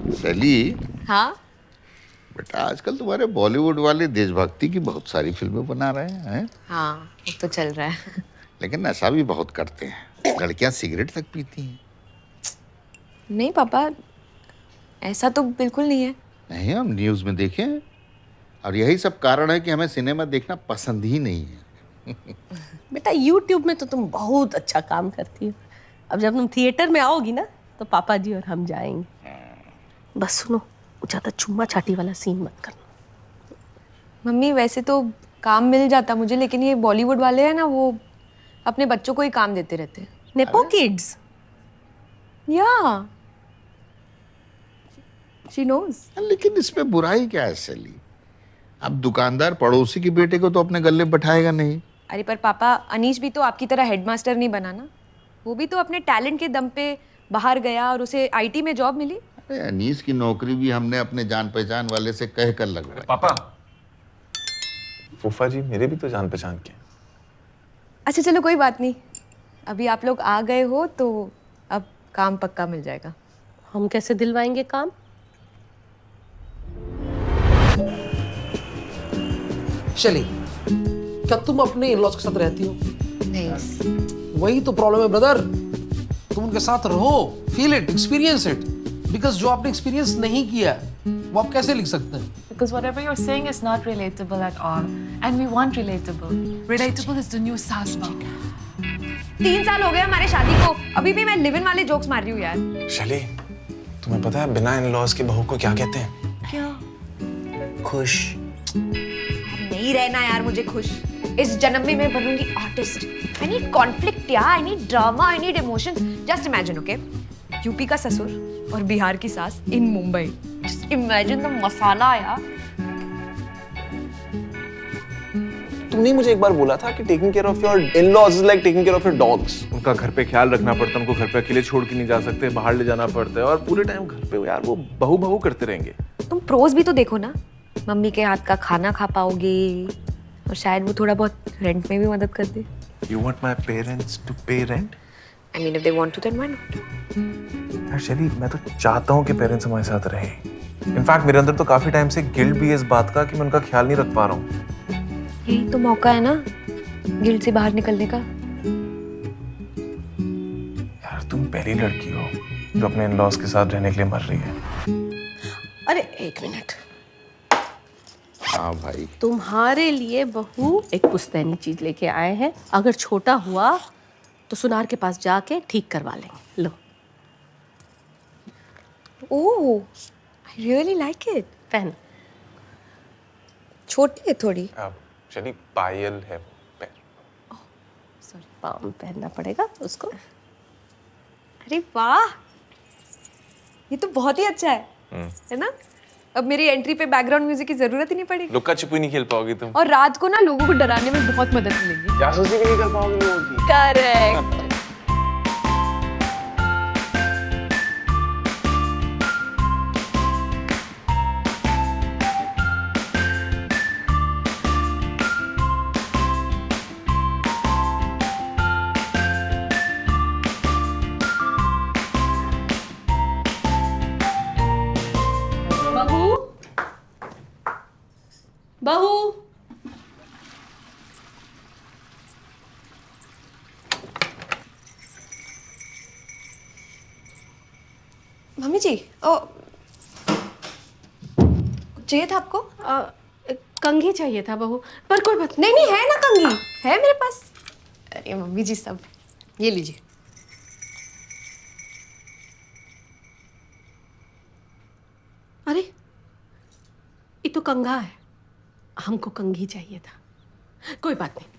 सैली, हाँ। बेटा आजकल तुम्हारे बॉलीवुड वाले देशभक्ति की बहुत सारी फिल्में बना रहे हैं। हाँ वो तो चल रहा है। लेकिन नशा भी बहुत करते हैं, लड़कियां सिगरेट तक पीती हैं। नहीं पापा, ऐसा तो बिल्कुल नहीं है। नहीं, हम न्यूज में देखे हैं। और यही सब कारण है कि हमें सिनेमा देखना पसंद ही नहीं है। बेटा YouTube में तो तुम बहुत अच्छा काम करती हो। अब जब तुम थिएटर में आओगी ना तो पापा जी और हम जाएंगे। बस सुनो, ज्यादा चुम्मा चाटी वाला सीन मत करना। मम्मी वैसे तो काम मिल जाता मुझे, लेकिन ये बॉलीवुड वाले हैं ना, वो अपने बच्चों को ही काम देते रहते हैं। Nepo kids. या शी नोज। लेकिन इसमें बुराई क्या है सैली? अब दुकानदार पड़ोसी के बेटे को तो अपने गले बैठाएगा नहीं। अरे पर पापा, अनीश भी तो आपकी तरह हेडमास्टर नहीं बना ना। वो भी तो अपने टैलेंट के दम पे बाहर गया और उसे आईटी में जॉब मिली। अरे अनीस की नौकरी भी हमने अपने जान पहचान वाले से कह कर लगवाई। पापा, फूफा जी मेरे भी तो जान पहचान के। अच्छा चलो कोई बात नहीं, अभी आप लोग आ गए हो तो अब काम पक्का मिल जाएगा। हम कैसे दिलवाएंगे काम? शैली, क्या तुम अपने इन-लॉज के साथ रहती हो? नहीं। वही तो प्रॉब्लम है ब्रदर। तुम उनके साथ रहो, feel it, experience it. Because जो आपने एक्सपीरियंस नहीं किया है वो आप कैसे लिख सकते हैं? Because whatever you're saying is not relatable at all. And we want relatable. Relatable is the new Sasma. 3 साल हो गए हमारे शादी को, अभी भी मैं लिव इन वाले जोक्स मार रही हूँ यार। शैली, तुम्हें पता है बिना इन-लॉज के बहू को क्या कहते हैं? क्या? खुश। नहीं रहना यार मुझे खुश। इस जन्म में मैं बनूंगी आर्टिस्ट। आई नीड कॉन्फ्लिक्ट यार, I need drama, I need emotions. Just imagine, okay? UP का ससुर और बिहार की सास इन मुंबई। जस्ट इमेजिन द मसाला यार। तुमने मुझे एक बार बोला था कि taking care of your in-laws is like taking care of your dogs. उनका घर पे ख्याल रखना पड़ता है, उनको घर पे अकेले छोड़ के नहीं जा सकते, बाहर ले जाना पड़ता है और पूरे टाइम घर पे यार वो बहू बहू करते रहेंगे। तुम प्रोज भी तो देखो ना, मम्मी के हाथ का खाना खा पाओगे और शायद वो थोड़ा बहुत रेंट में भी मदद कर दे। You want my parents to pay rent? I mean if they want to then why not? यार शैली, मैं तो चाहता हूँ कि पेरेंट्स हमारे साथ रहें। इनफैक्ट मेरे अंदर तो काफी टाइम से गिल्ट भी है इस बात का कि मैं उनका ख्याल नहीं रख पा रहा हूँ। यही तो मौका है ना गिल्ट से बाहर निकलने का। यार तुम पहली लड़की हो जो अपने इन-लॉज के साथ रहने के लिए मर रही है। अरे एक मिनट, हाँ भाई, तुम्हारे लिए बहू एक पुश्तैनी चीज लेके आए हैं। अगर छोटा हुआ तो सुनार के पास जाके ठीक करवा लेंगे। लो। ओह, I really like it. पहन। छोटी है थोड़ी। शैली, पायल है वो पैर। सॉरी, पाँव में पहनना पड़ेगा उसको। अरे वाह, ये तो बहुत ही अच्छा है ना? अब मेरी एंट्री पे बैकग्राउंड म्यूजिक की जरूरत ही नहीं पड़ेगी। लुक्का छिपी नहीं खेल पाओगी तुम। और रात को ना लोगों को डराने में बहुत मदद मिलेगी। जासूसी भी नहीं कर पाओगी लोगों की। करेक्ट। बहू, बहू। मम्मी जी, चाहिए था आपको? कंघी चाहिए था बहू, पर कोई बात नहीं नहीं, है ना कंघी, है मेरे पास। अरे मम्मी जी, सब ये लीजिए। अरे ये तो कंघा है, हमको कंघी चाहिए था। कोई बात नहीं।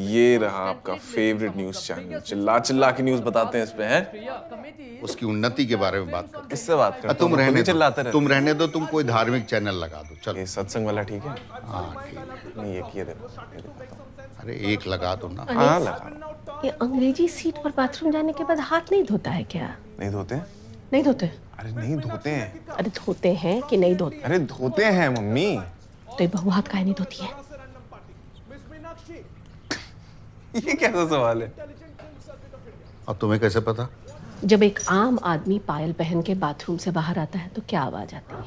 ये रहा आपका फेवरेट न्यूज चैनल, चिल्ला चिल्ला के न्यूज बताते हैं इस पे हैं। उसकी उन्नति के बारे में बात करते किससे बात करते हैं। तुम हो? रहने चिल्लाते दो, रहते तुम रहने दो, तुम कोई धार्मिक चैनल लगा दो। चलो, ये सत्संग वाला ठीक है? हाँ ठीक है। नहीं, ये देखो। अरे एक लगा दो ना। हाँ लगा। ये अंग्रेजी सीट पर बाथरूम जाने के बाद हाथ नहीं धोता है क्या? नहीं धोते? नहीं धोते? अरे नहीं धोते हैं। अरे धोते हैं कि नहीं धोते? अरे धोते हैं मम्मी। तो ये बहू हाथ काहे नहीं धोती है? ये कैसा सवाल है? और तुम्हें कैसे पता? जब एक आम आदमी पायल पहन के बाथरूम से बाहर आता है तो क्या आवाज आती है?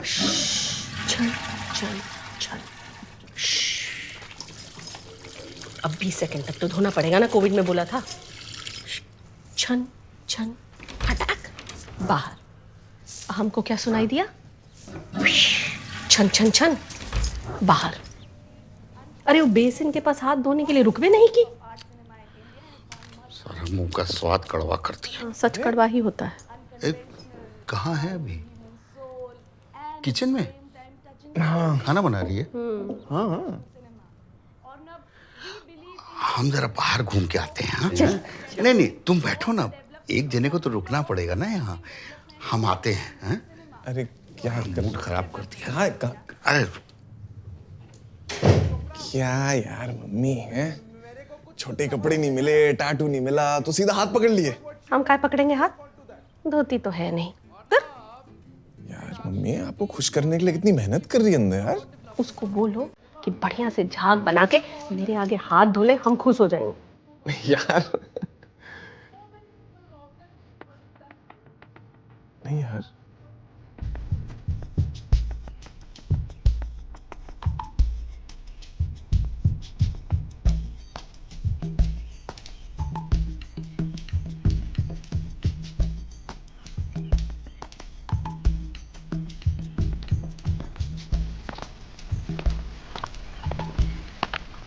छन छन छन। अब 20 सेकंड तक तो धोना पड़ेगा ना, कोविड में बोला था। छन छन फटाक बाहर। हमको क्या सुनाई दिया? छन छन छन बाहर। अरे वो बेसिन के पास हाथ धोने के लिए रुक भी नहीं की। सारा मुंह का स्वाद कड़वा कर दिया। सच कड़वा ही होता है। एक कहाँ है अभी? किचन में? हाँ। खाना बना रही है? हाँ हाँ। हम जरा बाहर घूम के आते हैं। हाँ? नहीं नहीं, तुम बैठो ना, एक जने को तो रुकना पड़ेगा ना यहाँ। हम आते हैं। हाँ? अरे क्या मूड खराब कर दिया। अरे क्या यार मम्मी है, छोटे कपड़े नहीं मिले, टाटू नहीं मिला तो सीधा हाथ पकड़ लिए। हम काय पकड़ेंगे हाथ? धोती तो है नहीं। यार मम्मी आपको खुश करने के लिए कितनी मेहनत कर रही है अंदर यार। उसको बोलो कि बढ़िया से झाग बना के मेरे आगे हाथ धो ले, हम खुश हो जाएंगे। यार नहीं यार।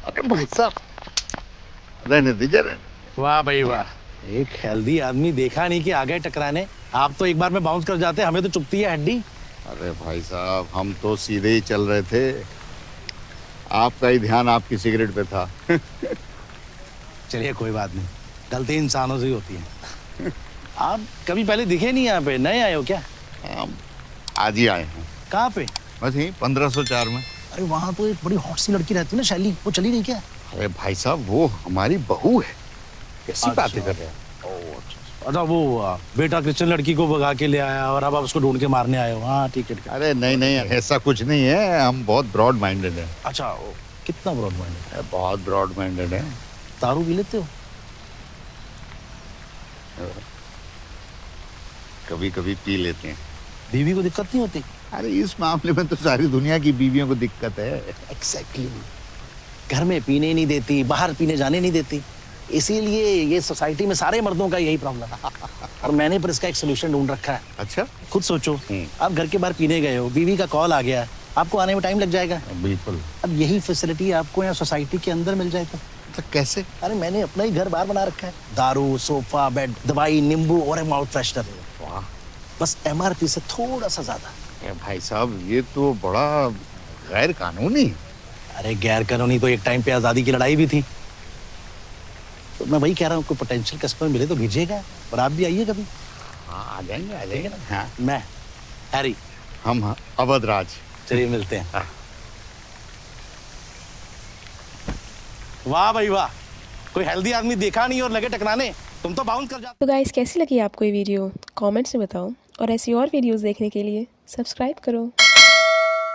अरे भाई साहब, रहने दीजिए, रहने। वाह भाई वाह, एक हेल्दी आदमी देखा नहीं कि आ गए टकराने। आप तो एक बार में बाउंस कर जाते, हमें तो चुभती है हड्डी। अरे भाई साहब, हम तो सीधे ही चल रहे थे, आपका ही ध्यान आपकी सिगरेट पे था। चलिए कोई बात नहीं, गलती इंसानों से ही होती है। आप कभी पहले दिखे नहीं यहाँ पे, नए आए हो क्या? हम आज ही आए हैं। कहाँ पे? बस यही 1504 में। अरे वहाँ तो एक बड़ी हॉट सी लड़की रहती है ना शैली, वो चली नहीं क्या? अरे भाई साहब, वो हमारी बहू है। कैसी बातें कर रहे हैं? अच्छा वो बेटा क्रिश्चियन लड़की को भगा के ले आया और अब आप उसको ढूंढ के मारने आए हो। हाँ ठीक है ठीक है। अरे नहीं नहीं, ऐसा कुछ नहीं है, हम बहुत ब्रॉड माइंडेड हैं। अच्छा कितना ब्रॉड माइंडेड है? बहुत ब्रॉड माइंडेड है। दारू पी लेते हो? कभी कभी पी लेते हैं। बीवी को दिक्कत नहीं होती? अरे इस मामले में तो सारी दुनिया की बीवियों को दिक्कत है। एग्जैक्टली। घर में पीने नहीं देती, बाहर पीने जाने नहीं देती, इसीलिए ये सोसाइटी में सारे मर्दों का यही प्रॉब्लम है। और मैंने पर इसका एक सोल्यूशन ढूंढ रखा है। अच्छा, खुद सोचो, आप घर के बाहर पीने गए हो, बीवी का कॉल आ गया, आपको आने में टाइम लग जाएगा। बिल्कुल। अब यही फैसिलिटी आपको यहाँ सोसाइटी के अंदर मिल जाए तो कैसे? अरे मैंने अपना ही घर बाहर बना रखा है। दारू, सोफा, बेड, दवाई, नींबू और एक माउथ फ्रेशनर। वाह, बस MRP से थोड़ा सा ज्यादा। भाई साहब, ये तो बड़ा गैर कानूनी। अरे गैर कानूनी तो एक टाइम पे आजादी की लड़ाई भी थी। तो मैं वही कह रहा हूँ, कोई पोटेंशियल कस्टमर मिले तो भेजिएगा, और आप भी आइए कभी। हाँ आ जाएंगे ना। हाँ, मैं हैरी, हम हाँ अवध राज। चलिए मिलते हैं। हाँ। वाह भाई वाह, कोई हेल्दी आदमी देखा नहीं और लगे टकराने, तुम तो बाउंस कर जाते। तो गाइस कैसी लगी आपको ये वीडियो? कमेंट्स में बताओ, और ऐसी और वीडियोस देखने के लिए सब्सक्राइब करो।